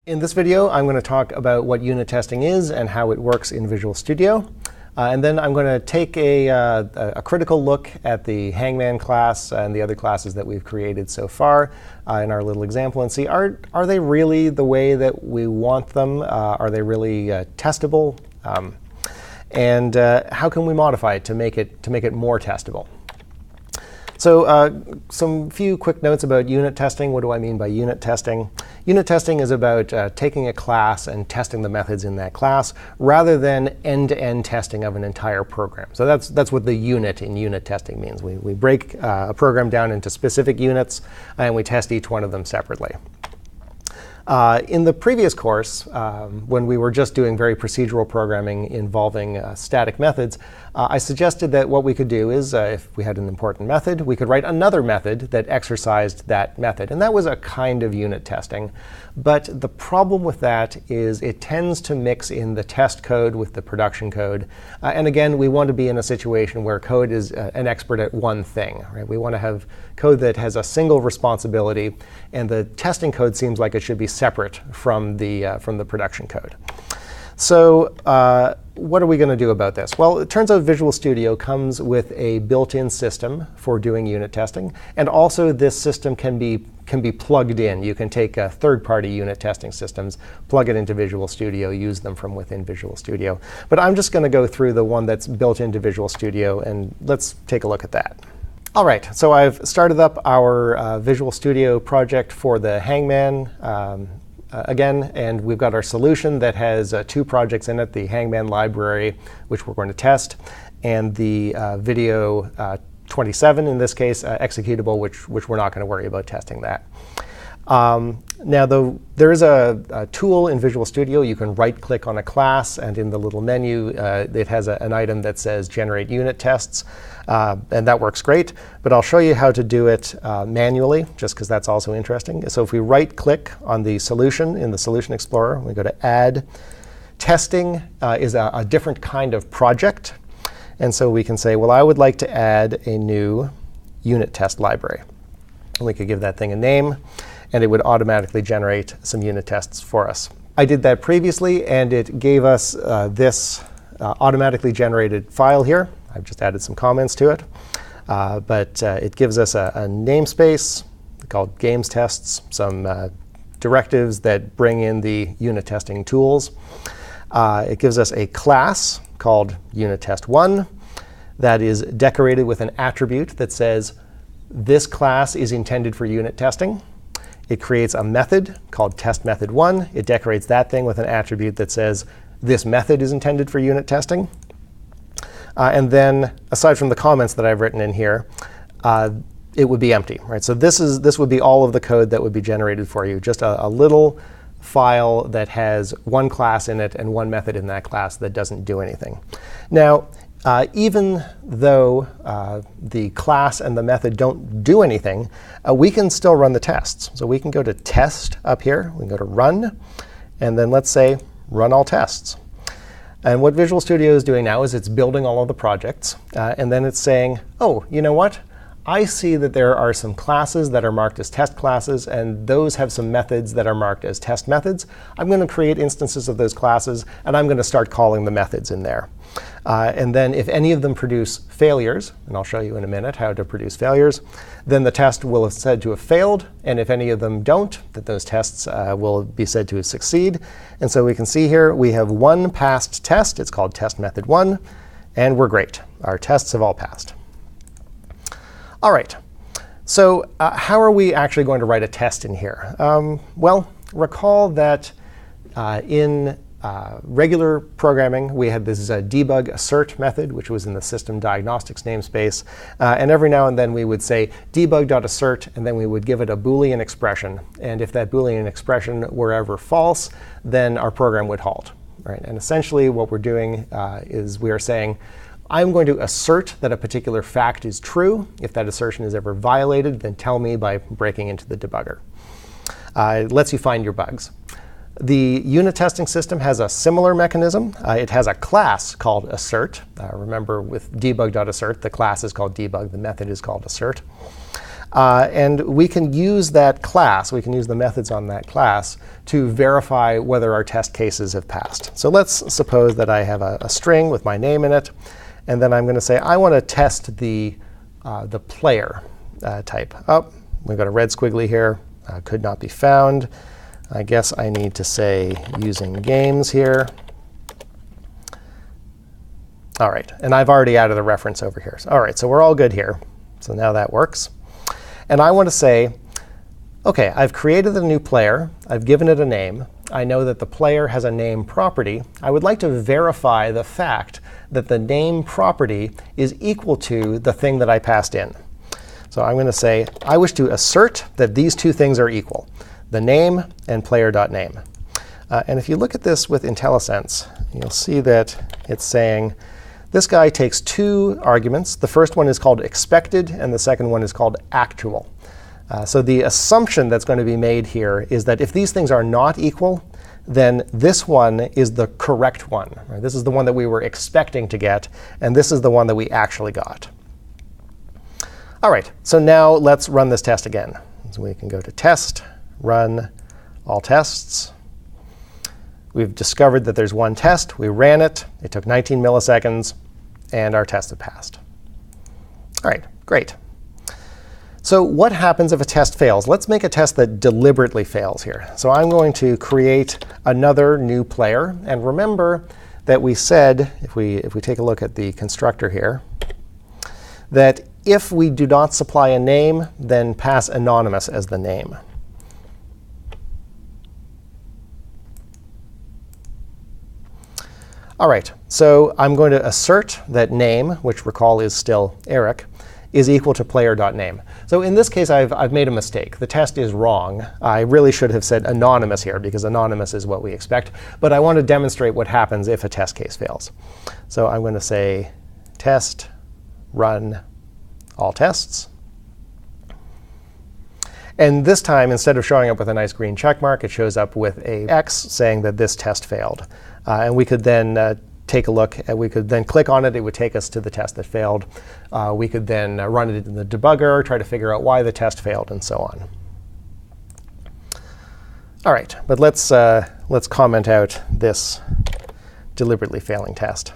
In this video, I'm going to talk about what unit testing is and how it works in Visual Studio. And then I'm going to take a critical look at the Hangman class and the other classes that we've created so far in our little example and see, are they really the way that we want them? Are they really testable? And how can we modify it to make it more testable? So some few quick notes about unit testing. What do I mean by unit testing? Unit testing is about taking a class and testing the methods in that class rather than end-to-end testing of an entire program. So that's what the unit in unit testing means. We break a program down into specific units and we test each one of them separately. In the previous course, when we were just doing very procedural programming involving static methods, I suggested that what we could do is, if we had an important method, we could write another method that exercised that method. And that was a kind of unit testing. But the problem with that is it tends to mix in the test code with the production code. And again, we want to be in a situation where code is an expert at one thing. Right? We want to have code that has a single responsibility, and the testing code seems like it should be separate from the production code. So what are we going to do about this? Well, it turns out Visual Studio comes with a built-in system for doing unit testing. And also, this system can be plugged in. You can take third-party unit testing systems, plug it into Visual Studio, use them from within Visual Studio. But I'm just going to go through the one that's built into Visual Studio, and let's take a look at that. All right, so I've started up our Visual Studio project for the Hangman again, and we've got our solution that has two projects in it, the Hangman library, which we're going to test, and the video 27, in this case, executable, which we're not going to worry about testing that. Now, there is a tool in Visual Studio. You can right-click on a class, and in the little menu, it has an item that says Generate Unit Tests. And that works great. But I'll show you how to do it manually, just because that's also interesting. So if we right-click on the solution in the Solution Explorer, we go to Add. Testing is a different kind of project. And so we can say, well, I would like to add a new unit test library. And we could give that thing a name, and it would automatically generate some unit tests for us. I did that previously, and it gave us this automatically generated file here. I've just added some comments to it. But it gives us a namespace called games tests, some directives that bring in the unit testing tools. It gives us a class called unit test 1 that is decorated with an attribute that says this class is intended for unit testing. It creates a method called test method 1. It decorates that thing with an attribute that says this method is intended for unit testing. And then, aside from the comments that I've written in here, it would be empty. Right? So this would be all of the code that would be generated for you, just a little file that has one class in it and one method in that class that doesn't do anything. Now, even though the class and the method don't do anything, we can still run the tests. So we can go to Test up here. We can go to Run. And then let's say Run all tests. And what Visual Studio is doing now is it's building all of the projects. And then it's saying, oh, you know what? I see that there are some classes that are marked as test classes, and those have some methods that are marked as test methods. I'm going to create instances of those classes, and I'm going to start calling the methods in there. And then if any of them produce failures, and I'll show you in a minute how to produce failures, then the test will have said to have failed. And if any of them don't, that those tests will be said to succeed. And so we can see here we have one passed test. It's called test method 1. And we're great. Our tests have all passed. All right. So how are we actually going to write a test in here? Well, recall that in regular programming, we had this debug assert method, which was in the system diagnostics namespace. And every now and then, we would say debug.assert, and then we would give it a Boolean expression. And if that Boolean expression were ever false, then our program would halt. Right? And essentially, what we're doing is we are saying, I'm going to assert that a particular fact is true. If that assertion is ever violated, then tell me by breaking into the debugger. It lets you find your bugs. The unit testing system has a similar mechanism. It has a class called assert. Remember, with debug.assert, the class is called debug. The method is called assert. And we can use that class, we can use the methods on that class to verify whether our test cases have passed. So let's suppose that I have a string with my name in it. And then I'm going to say, I want to test the player type. Oh, we've got a red squiggly here. Could not be found. I guess I need to say using games here. All right, and I've already added a reference over here. All right, so we're all good here. So now that works. And I want to say, OK, I've created a new player. I've given it a name. I know that the player has a name property. I would like to verify the fact that the name property is equal to the thing that I passed in. So I'm going to say, I wish to assert that these two things are equal, the name and player.name. And if you look at this with IntelliSense, you'll see that it's saying this guy takes two arguments. The first one is called expected, and the second one is called actual. So the assumption that's going to be made here is that if these things are not equal, then this one is the correct one. Right? This is the one that we were expecting to get, and this is the one that we actually got. All right, so now let's run this test again. So we can go to test, run all tests. We've discovered that there's one test. We ran it. It took 19 milliseconds, and our test had passed. All right, great. So what happens if a test fails? Let's make a test that deliberately fails here. So I'm going to create another new player. And remember that we said, if we take a look at the constructor here, that if we do not supply a name, then pass anonymous as the name. All right, so I'm going to assert that name, which recall is still Eric, is equal to player.name. So in this case, I've made a mistake. The test is wrong. I really should have said anonymous here, because anonymous is what we expect. But I want to demonstrate what happens if a test case fails. So I'm going to say test, run all tests. And this time, instead of showing up with a nice green check mark, it shows up with a X saying that this test failed. And we could then take a look. We could then click on it. It would take us to the test that failed. We could then run it in the debugger, try to figure out why the test failed, and so on. All right, but let's comment out this deliberately failing test.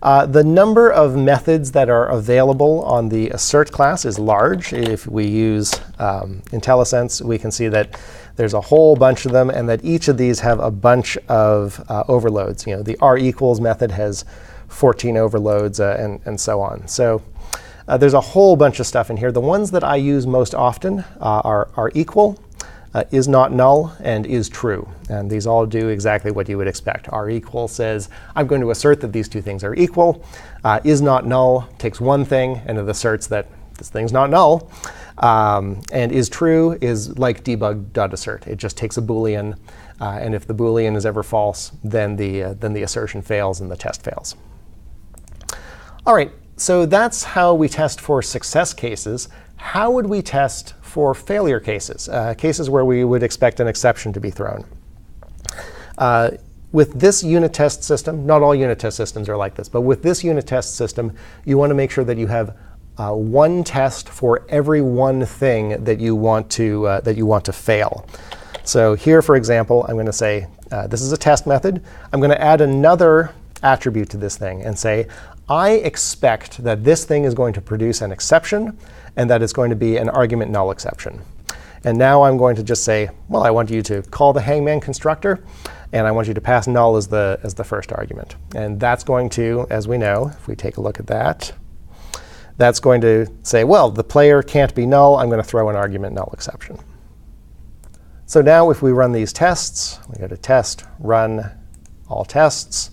The number of methods that are available on the assert class is large. If we use IntelliSense, we can see that there's a whole bunch of them, and that each of these have a bunch of overloads. You know, the r=equals method has 14 overloads, and so on. So there's a whole bunch of stuff in here. The ones that I use most often are equal, is not null, and is true. And these all do exactly what you would expect. r=equal says, I'm going to assert that these two things are equal. Is not null takes one thing, and it asserts that this thing's not null. And is true is like debug.assert. It just takes a Boolean. And if the Boolean is ever false, then the assertion fails and the test fails. All right, so that's how we test for success cases. How would we test for failure cases, cases where we would expect an exception to be thrown? With this unit test system, not all unit test systems are like this, but with this unit test system, you want to make sure that you have one test for every one thing that you want to fail. So here, for example, I'm going to say this is a test method. I'm going to add another attribute to this thing and say, I expect that this thing is going to produce an exception, and that it's going to be an argument null exception. And now I'm going to just say, well, I want you to call the hangman constructor, and I want you to pass null as the first argument. And that's going to, as we know, if we take a look at that, that's going to say, well, the player can't be null. I'm going to throw an argument null exception. So now if we run these tests, we go to test, run all tests,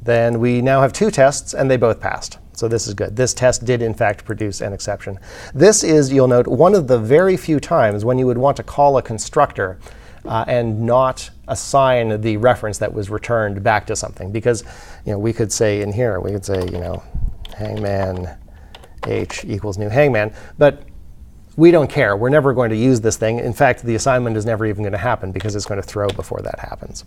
then we now have two tests, and they both passed. So this is good. This test did, in fact, produce an exception. This is, you'll note, one of the very few times when you would want to call a constructor and not assign the reference that was returned back to something. Because we could say in here, we could say, hangman h equals new hangman. But we don't care. We're never going to use this thing. In fact, the assignment is never even going to happen, because it's going to throw before that happens.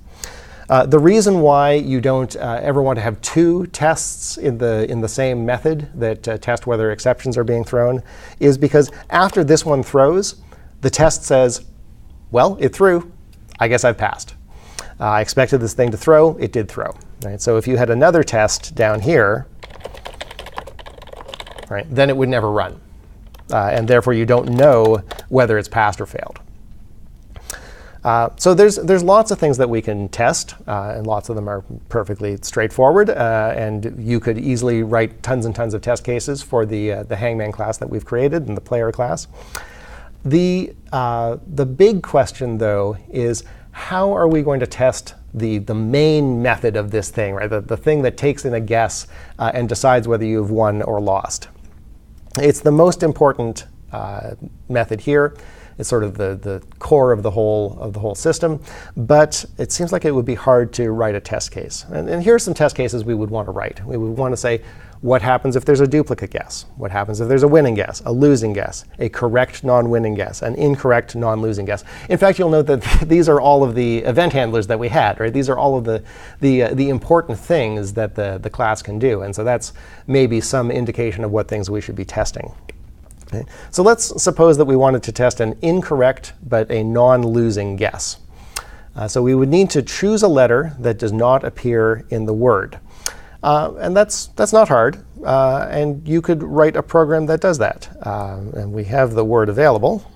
The reason why you don't ever want to have two tests in the same method that test whether exceptions are being thrown is because after this one throws, the test says, well, it threw. I guess I've passed. I expected this thing to throw. It did throw. Right? So if you had another test down here, right, then it would never run. And therefore, you don't know whether it's passed or failed. So there's lots of things that we can test, and lots of them are perfectly straightforward. And you could easily write tons and tons of test cases for the Hangman class that we've created and the player class. The big question, though, is how are we going to test the main method of this thing, right? The thing that takes in a guess and decides whether you've won or lost. It's the most important method here. It's sort of the core of the whole system. But it seems like it would be hard to write a test case. And here are some test cases we would want to write. We would want to say, what happens if there's a duplicate guess? What happens if there's a winning guess, a losing guess, a correct non-winning guess, an incorrect non-losing guess? In fact, you'll note that these are all of the event handlers that we had, right? These are all of the important things that the class can do. And so that's maybe some indication of what things we should be testing. Okay. So let's suppose that we wanted to test an incorrect but a non-losing guess. So we would need to choose a letter that does not appear in the word. And that's not hard. And you could write a program that does that. And we have the word available.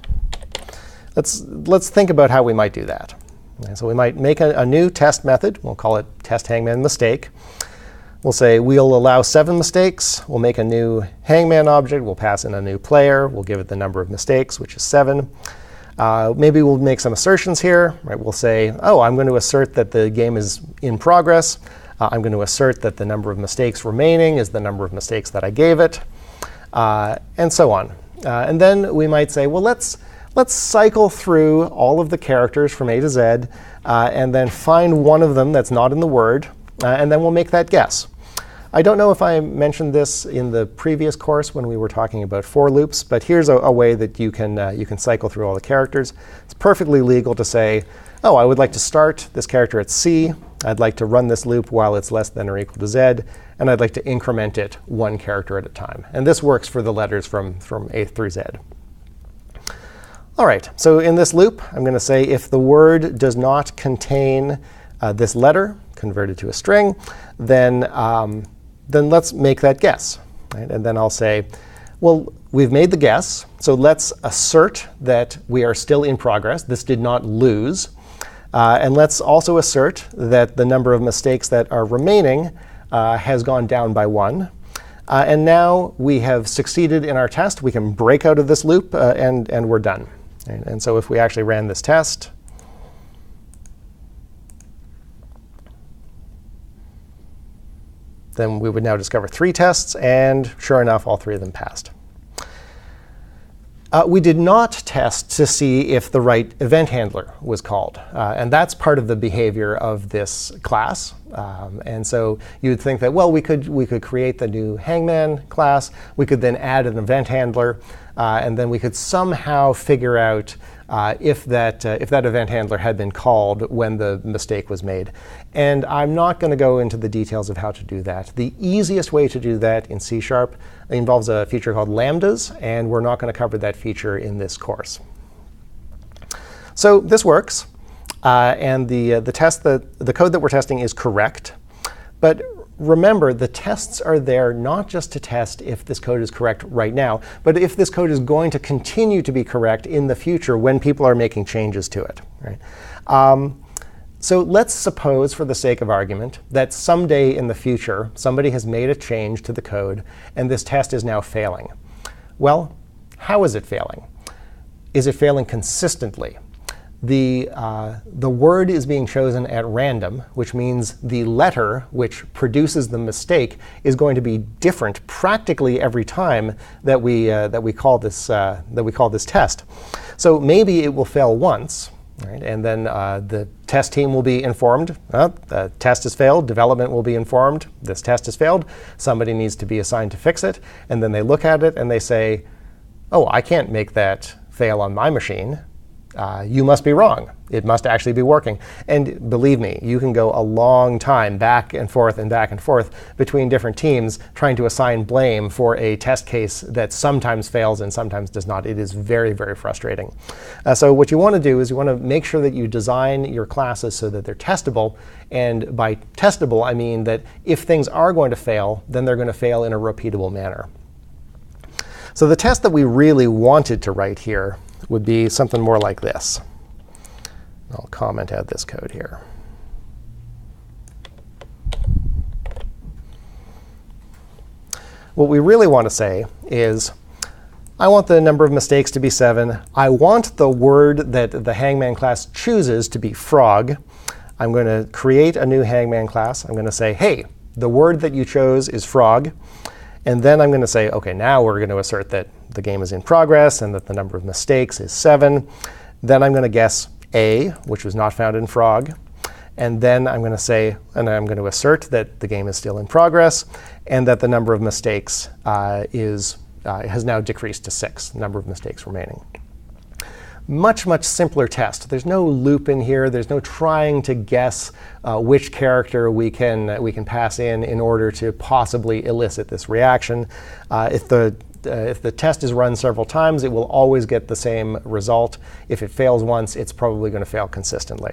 Let's think about how we might do that. Okay, so we might make a new test method. We'll call it test hangman mistake. We'll say we'll allow 7 mistakes. We'll make a new hangman object. We'll pass in a new player. We'll give it the number of mistakes, which is 7. Maybe we'll make some assertions here. Right? We'll say, oh, I'm going to assert that the game is in progress. I'm going to assert that the number of mistakes remaining is the number of mistakes that I gave it, and so on. And then we might say, well, let's cycle through all of the characters from A to Z, and then find one of them that's not in the word, and then we'll make that guess. I don't know if I mentioned this in the previous course when we were talking about for loops, but here's a way that you can cycle through all the characters. It's perfectly legal to say, oh, I would like to start this character at C. I'd like to run this loop while it's less than or equal to Z. And I'd like to increment it one character at a time. And this works for the letters from A through Z. All right, so in this loop, I'm going to say if the word does not contain this letter converted to a string, then let's make that guess. Right? And then I'll say, well, we've made the guess. So let's assert that we are still in progress. This did not lose. And let's also assert that the number of mistakes that are remaining has gone down by 1. And now we have succeeded in our test. We can break out of this loop, and we're done. And so if we actually ran this test, then we would now discover 3 tests. And sure enough, all 3 of them passed. We did not test to see if the right event handler was called. And that's part of the behavior of this class. And so you'd think that, well, we could create the new hangman class. We could then add an event handler. And then we could somehow figure out if that event handler had been called when the mistake was made. And I'm not going to go into the details of how to do that. The easiest way to do that in C# involves a feature called lambdas, and we're not going to cover that feature in this course. So this works, and the code that we're testing is correct. But remember, the tests are there not just to test if this code is correct right now, but if this code is going to continue to be correct in the future when people are making changes to it. Right? So let's suppose, for the sake of argument, that someday in the future, somebody has made a change to the code, and this test is now failing. Well, how is it failing? Is it failing consistently? The word is being chosen at random, which means the letter which produces the mistake is going to be different practically every time that we call this test. So maybe it will fail once, right? And then the test team will be informed. The test has failed. Development will be informed. This test has failed. Somebody needs to be assigned to fix it. And then they look at it and they say, oh, I can't make that fail on my machine. you must be wrong. It must actually be working. And believe me, you can go a long time back and forth between different teams trying to assign blame for a test case that sometimes fails and sometimes does not. It is very, very frustrating. So what you want to do is you want to make sure that you design your classes so that they're testable. And by testable, I mean that if things are going to fail, then they're going to fail in a repeatable manner. So the test that we really wanted to write here would be something more like this. I'll comment out this code here. What we really want to say is, I want the number of mistakes to be 7. I want the word that the Hangman class chooses to be frog. I'm going to create a new Hangman class. I'm going to say, hey, the word that you chose is frog. And then I'm going to say, OK, now we're going to assert that the game is in progress and that the number of mistakes is 7. Then I'm going to guess A, which was not found in frog. And then I'm going to say, and I'm going to assert that the game is still in progress and that the number of mistakes has now decreased to 6, the number of mistakes remaining. Much, much simpler test. There's no loop in here. There's no trying to guess which character we can pass in order to possibly elicit this reaction. If the test is run several times, it will always get the same result. If it fails once, it's probably going to fail consistently.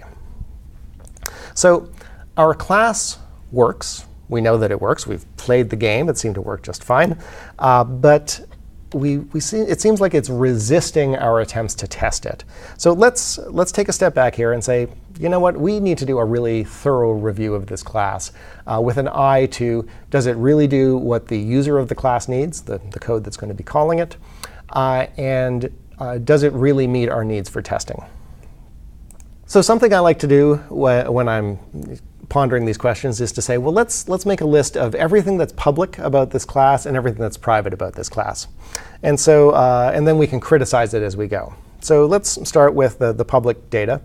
So our class works. We know that it works. We've played the game. It seemed to work just fine. But it seems like it's resisting our attempts to test it. So let's take a step back here and say, you know what? We need to do a really thorough review of this class with an eye to, does it really do what the user of the class needs, the code that's going to be calling it, and does it really meet our needs for testing? So something I like to do when I'm pondering these questions is to say, well, let's make a list of everything that's public about this class and everything that's private about this class. And so, and then we can criticize it as we go. So let's start with the public data.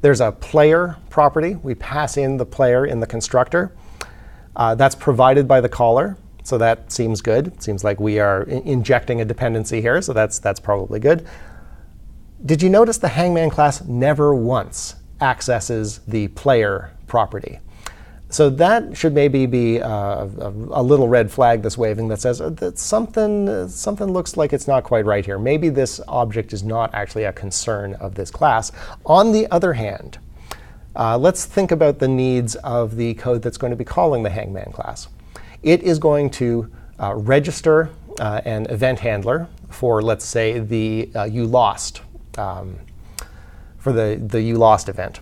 There's a player property. We pass in the player in the constructor. That's provided by the caller. So that seems good. It seems like we are injecting a dependency here. So that's probably good. Did you notice the Hangman class never once accesses the player property? So that should maybe be a little red flag that's waving that says that something looks like it's not quite right here. Maybe this object is not actually a concern of this class. On the other hand, let's think about the needs of the code that's going to be calling the Hangman class. It is going to register an event handler for, let's say, the you lost, for the you lost event.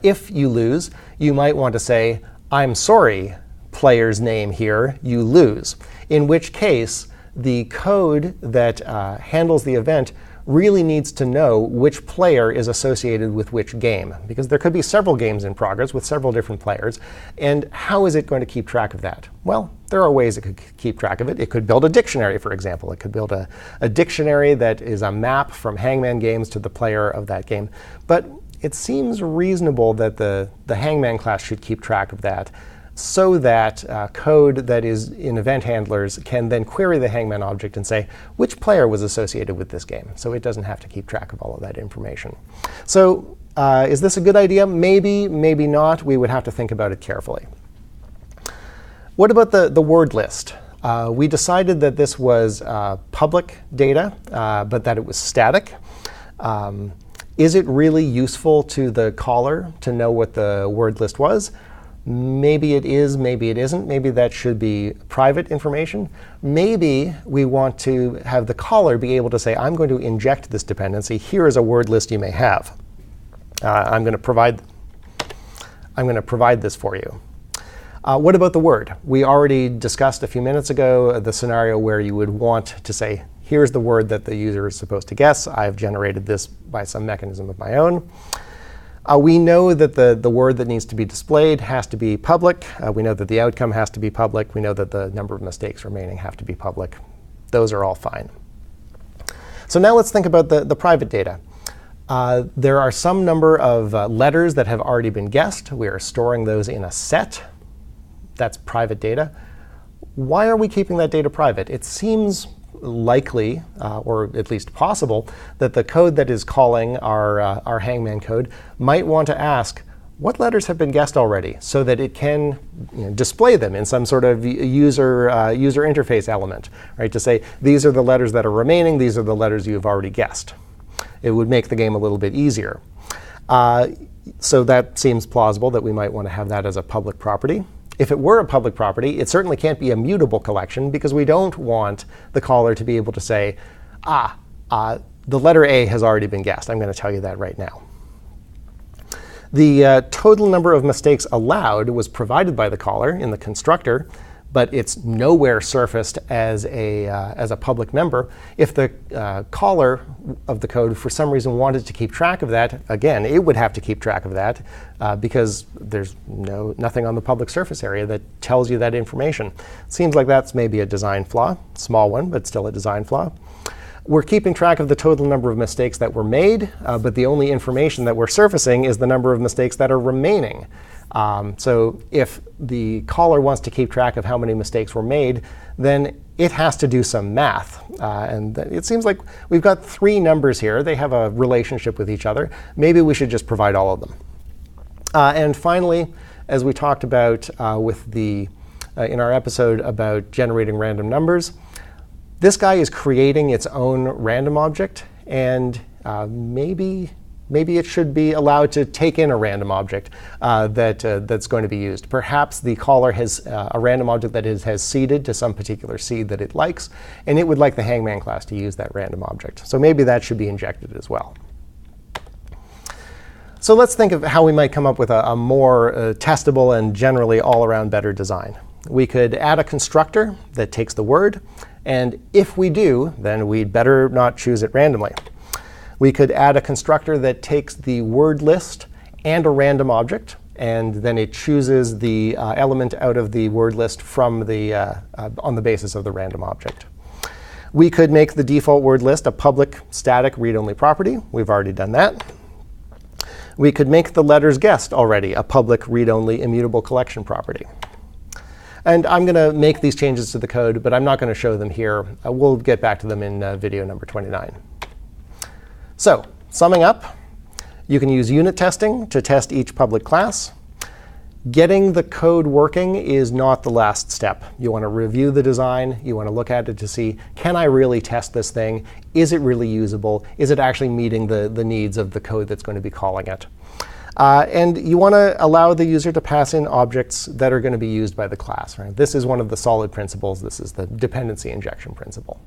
If you lose, you might want to say, I'm sorry, player's name here, you lose. In which case, the code that handles the event really needs to know which player is associated with which game. Because there could be several games in progress with several different players. And how is it going to keep track of that? Well, there are ways it could keep track of it. It could build a dictionary, for example. It could build a dictionary that is a map from Hangman games to the player of that game. But it seems reasonable that the Hangman class should keep track of that so that code that is in event handlers can then query the Hangman object and say, which player was associated with this game? So it doesn't have to keep track of all of that information. So is this a good idea? Maybe, maybe not. We would have to think about it carefully. What about the word list? We decided that this was public data, but that it was static. Is it really useful to the caller to know what the word list was? Maybe it is, maybe it isn't. Maybe that should be private information. Maybe we want to have the caller be able to say, I'm going to inject this dependency. Here is a word list you may have. I'm going to provide this for you. What about the word? We already discussed a few minutes ago the scenario where you would want to say, here's the word that the user is supposed to guess. I've generated this by some mechanism of my own. We know that the word that needs to be displayed has to be public. We know that the outcome has to be public. We know that the number of mistakes remaining have to be public. Those are all fine. So now let's think about the private data. There are some number of letters that have already been guessed. We are storing those in a set. That's private data. Why are we keeping that data private? It seems likely, or at least possible, that the code that is calling our Hangman code might want to ask, what letters have been guessed already, so that it can display them in some sort of user interface element, right? To say, these are the letters that are remaining, these are the letters you have already guessed. It would make the game a little bit easier. So that seems plausible that we might want to have that as a public property. If it were a public property, it certainly can't be a mutable collection, because we don't want the caller to be able to say, the letter A has already been guessed. I'm going to tell you that right now. The total number of mistakes allowed was provided by the caller in the constructor, but it's nowhere surfaced as a public member. If the caller of the code for some reason wanted to keep track of that, again, it would have to keep track of that because there's nothing on the public surface area that tells you that information. Seems like that's maybe a design flaw, small one, but still a design flaw. We're keeping track of the total number of mistakes that were made, but the only information that we're surfacing is the number of mistakes that are remaining. So if the caller wants to keep track of how many mistakes were made, then it has to do some math. And it seems like we've got 3 numbers here. They have a relationship with each other. Maybe we should just provide all of them. And finally, as we talked about in our episode about generating random numbers, this guy is creating its own random object, and maybe it should be allowed to take in a random object that's going to be used. Perhaps the caller has a random object that it has seeded to some particular seed that it likes, and it would like the Hangman class to use that random object. So maybe that should be injected as well. So let's think of how we might come up with a more testable and generally all-around better design. We could add a constructor that takes the word, and if we do, then we'd better not choose it randomly. We could add a constructor that takes the word list and a random object, and then it chooses the element out of the word list from on the basis of the random object. We could make the default word list a public static read-only property. We've already done that. We could make the letters guessed already a public read-only immutable collection property. And I'm going to make these changes to the code, but I'm not going to show them here. We'll get back to them in video number 29. So summing up, you can use unit testing to test each public class. Getting the code working is not the last step. You want to review the design. You want to look at it to see, can I really test this thing? Is it really usable? Is it actually meeting the needs of the code that's going to be calling it? And you want to allow the user to pass in objects that are going to be used by the class. Right? This is one of the solid principles. This is the dependency injection principle.